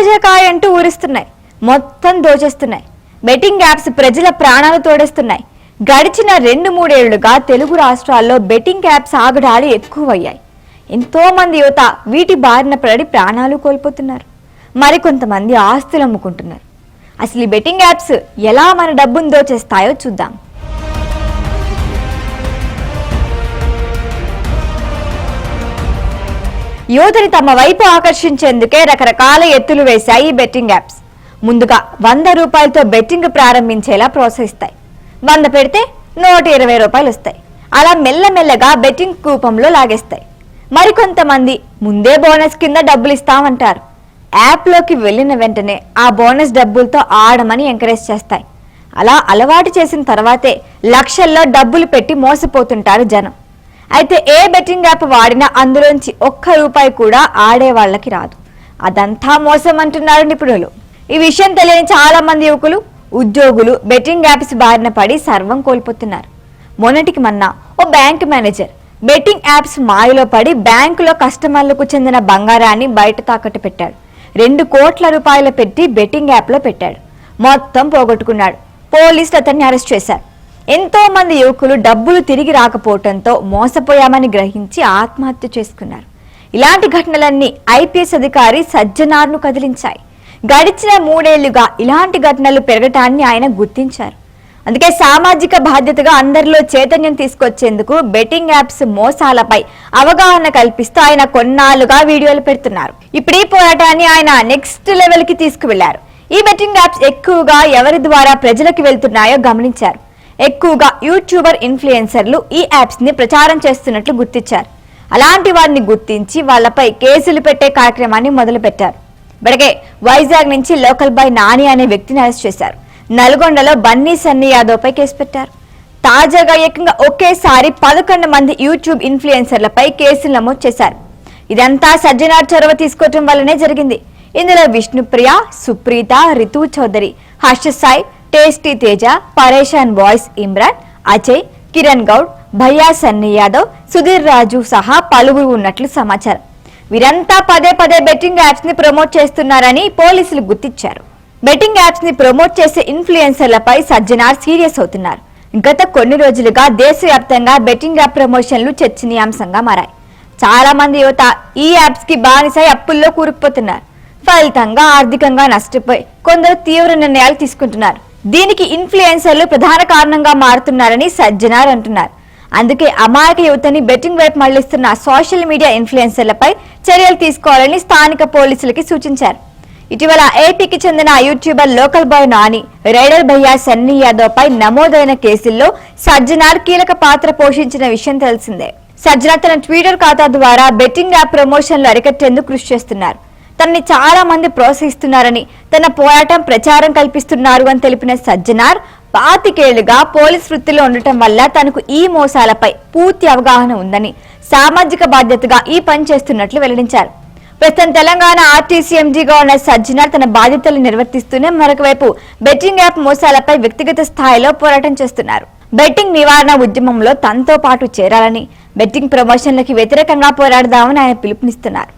కాజాకాయ అంటూ ఊరిస్తున్నాయి, మొత్తం దోచేస్తున్నాయి. Betting apps ప్రజల ప్రాణాలు తోడేస్తున్నాయి. గడిచిన 2-3 ఏళ్లుగా తెలుగు రాష్ట్రాల్లో బెట్టింగ్ యాప్స్ ఆగడాలు ఎక్కువయ్యాయి. ఎంతో మంది యువత వీటి బారిన పడి ప్రాణాలు కోల్పోతున్నారు. మరికొంతమంది ఆస్తులు అమ్ముకుంటున్నారు. అసలు ఈ బెట్టింగ్ యాప్స్ ఎలా మన డబ్బును దోచేస్తాయో చూద్దాం. యువతని తమ వైపు ఆకర్షించేందుకే రకరకాల ఎత్తులు వేశాయి ఈ బెట్టింగ్ యాప్స్. ముందుగా 100 రూపాయలతో బెట్టింగ్ ప్రారంభించేలా ప్రోత్సహిస్తాయి. 100 పెడితే 120 రూపాయలు వస్తాయి. అలా మెల్లమెల్లగా బెట్టింగ్ కూపంలో లాగేస్తాయి. మరికొంతమంది ముందే బోనస్ కింద డబ్బులు ఇస్తామంటారు. యాప్లోకి వెళ్ళిన వెంటనే ఆ బోనస్ డబ్బులతో ఆడమని ఎంకరేజ్ చేస్తాయి. అలా అలవాటు చేసిన తర్వాతే లక్షల్లో డబ్బులు పెట్టి మోసపోతుంటారు జనం. అయితే ఏ బెట్టింగ్ యాప్ వాడినా అందులోంచి 1 రూపాయి కూడా ఆడే వాళ్ళకి రాదు. అదంతా మోసం అంటున్నారు నిపుణులు. ఈ విషయం తెలియని చాలా మంది యువకులు, ఉద్యోగులు బెట్టింగ్ యాప్స్ బారిన పడి సర్వం కోల్పోతున్నారు. మొన్నటికి మొన్న ఓ బ్యాంక్ మేనేజర్ బెట్టింగ్ యాప్స్ మాయలో పడి బ్యాంకులో కస్టమర్లకు చెందిన బంగారాన్ని బయట తాకట్టు పెట్టాడు. 2 కోట్ల రూపాయలు పెట్టి బెట్టింగ్ యాప్లో పెట్టాడు. మొత్తం పోగొట్టుకున్నాడు. పోలీసులు అతన్ని అరెస్ట్ చేశారు. ఎంతో మంది యువకులు డబ్బులు తిరిగి రాకపోవడంతో మోసపోయామని గ్రహించి ఆత్మహత్య చేసుకున్నారు. ఇలాంటి ఘటనలన్నీ ఐపీఎస్ అధికారి సజ్జనార్ను కదిలించాయి. గడిచిన 3 ఏళ్లుగా ఇలాంటి ఘటనలు పెరగటాన్ని ఆయన గుర్తించారు. అందుకే సామాజిక బాధ్యతగా అందరిలో చైతన్యం తీసుకొచ్చేందుకు బెట్టింగ్ యాప్స్ మోసాలపై అవగాహన కల్పిస్తూ ఆయన కొన్నాళ్లుగా వీడియోలు పెడుతున్నారు. ఇప్పుడు ఈ పోరాటాన్ని ఆయన నెక్స్ట్ లెవెల్ కి తీసుకువెళ్లారు. ఈ బెట్టింగ్ యాప్స్ ఎక్కువగా ఎవరి ద్వారా ప్రజలకు వెళ్తున్నాయో గమనించారు. ఎక్కువగా యూట్యూబర్ ఇన్ఫ్లుయెన్సర్లు ఈ యాప్స్ ని ప్రచారం చేస్తున్నట్లు గుర్తించారు. అలాంటి వారిని గుర్తించి వాళ్లపై కేసులు పెట్టే కార్యక్రమాన్ని మొదలుపెట్టారు. ఇప్పటికే వైజాగ్ నుంచి లోకల్ బాయ్ నాని అనే వ్యక్తిని అరెస్ట్ చేశారు. నల్గొండలో బన్నీ సన్నీ యాదవ్ పై కేసు పెట్టారు. తాజాగా ఏకంగా ఒకేసారి 11 మంది యూట్యూబ్ ఇన్ఫ్లుయెన్సర్లపై కేసులు నమోదు చేశారు. ఇదంతా సజ్జనార్ చొరవ తీసుకోవటం వల్లనే జరిగింది. ఇందులో విష్ణుప్రియ, సుప్రీత, రితు చౌదరి, హర్ష సాయి, టేస్టీ తేజ, పరేషాన్ బాయ్స్ ఇమ్రాన్, అజయ్, కిరణ్ గౌడ్, భయ్యా సన్నీ యాదవ్, సుధీర్ రాజు సహా పలువురు ఉన్నట్లు సమాచారం. వీరంతా పదే బెట్టింగ్ యాప్స్ ని ప్రమోట్ చేస్తున్నారని పోలీసులు గుర్తించారు. బెట్టింగ్ యాప్స్ ని ప్రమోట్ చేసే ఇన్ఫ్లుయెన్సర్లపై సజ్జనార్ సీరియస్ అవుతున్నారు. గత కొన్ని రోజులుగా దేశవ్యాప్తంగా బెట్టింగ్ యాప్ ప్రమోషన్లు చర్చనీయాంశంగా మారాయి. చాలా మంది యువత ఈ యాప్స్ కి బానిసై అప్పుల్లో కూరుకుపోతున్నారు. ఫలితంగా ఆర్థికంగా నష్టపోయి కొందరు తీవ్ర నిర్ణయాలు తీసుకుంటున్నారు. దీనికి ఇన్ఫ్లుయెన్సర్లు ప్రధాన కారణంగా మారుతున్నారని సజ్జనార్ అంటున్నారు. అందుకే అమాయక యువతని బెట్టింగ్ వైపు మళ్లిస్తున్న సోషల్ మీడియా ఇన్ఫ్లుయెన్సర్లపై చర్యలు తీసుకోవాలని స్థానిక పోలీసులకి సూచించారు. ఇటీవల ఏపీకి చెందిన YouTuber local boy Nani, rider Bhaiyya Sunny Yadav పై నమోదైన కేసుల్లో సజ్జనార్ కీలక పాత్ర పోషించిన విషయం తెలిసిందే. సజ్జనార్ తన ట్విట్టర్ ఖాతా ద్వారా బెట్టింగ్ యాప్ ప్రమోషన్లు అరికట్టేందుకు కృషి చేస్తున్నారు. తనని చాలా మంది ప్రోత్సహిస్తున్నారని, తన పోరాటం ప్రచారం కల్పిస్తున్నారు అని తెలిపిన సజ్జనార్ 25 ఏళ్లుగా పోలీస్ వృత్తిలో ఉండటం వల్ల తనకు ఈ మోసాలపై పూర్తి అవగాహన ఉందని, సామాజిక బాధ్యతగా ఈ పని చేస్తున్నట్లు వెల్లడించారు. ప్రస్తుతం తెలంగాణ ఆర్టీసీ ఎండీగా ఉన్న సజ్జనార్ తన బాధ్యతలు నిర్వర్తిస్తూనే మరొక వైపు బెట్టింగ్ యాప్ మోసాలపై వ్యక్తిగత స్థాయిలో పోరాటం చేస్తున్నారు. బెట్టింగ్ నివారణ ఉద్యమంలో తనతో పాటు చేరాలని, బెట్టింగ్ ప్రమోషన్లకి వ్యతిరేకంగా పోరాడదామని ఆయన పిలుపునిస్తున్నారు.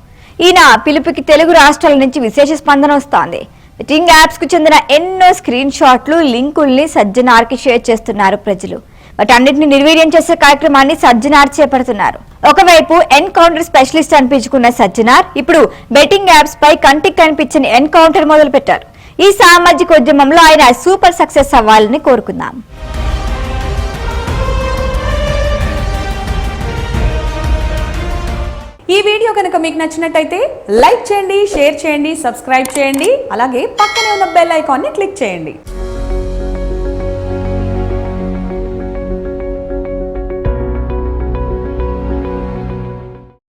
ఈయన పిలుపుకి తెలుగు రాష్ట్రాల నుంచి విశేష స్పందన వస్తోంది. బెట్టింగ్ యాప్స్ కు చెందిన ఎన్నో స్క్రీన్ షాట్లు, లింకుల్ని సజ్జనార్ కి షేర్ చేస్తున్నారు ప్రజలు. వాటన్నిటిని నిర్వీర్యం చేసే కార్యక్రమాన్ని సజ్జనార్ చేపడుతున్నారు. ఒకవైపు ఎన్కౌంటర్ స్పెషలిస్ట్ అనిపించుకున్న సజ్జనార్ ఇప్పుడు బెట్టింగ్ యాప్స్ పై కంటికి కనిపించని ఎన్కౌంటర్ మొదలు పెట్టారు. ఈ సామాజిక ఉద్యమంలో ఆయన సూపర్ సక్సెస్ అవ్వాలని కోరుకుందాం. ఈ వీడియో కనుక మీకు నచ్చినట్టయితే లైక్ చేయండి, షేర్ చేయండి, సబ్స్క్రైబ్ చేయండి. అలాగే పక్కనే ఉన్న బెల్ ఐకాన్ని క్లిక్ చేయండి.